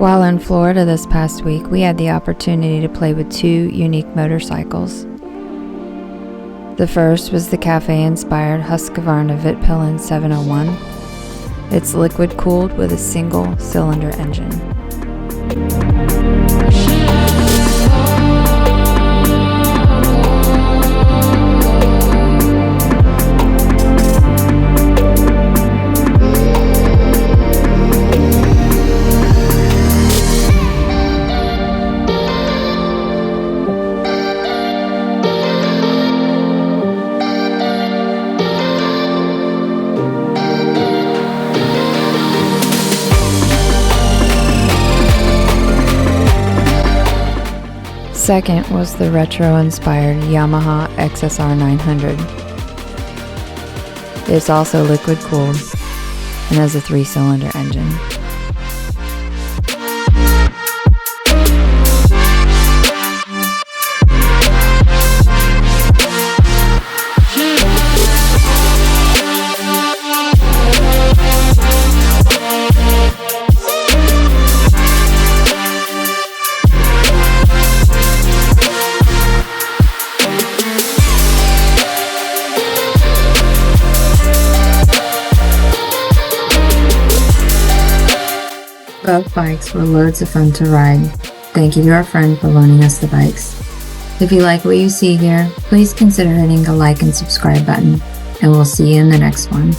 While in Florida this past week, we had the opportunity to play with two unique motorcycles. The first was the cafe-inspired Husqvarna Vitpillen 701. It's liquid-cooled with a single-cylinder engine. Second was the retro-inspired Yamaha XSR 900. It's also liquid-cooled and has a 3-cylinder engine. Both bikes were loads of fun to ride. Thank you to our friend for loaning us the bikes. If you like what you see here, please consider hitting the like and subscribe button, and we'll see you in the next one.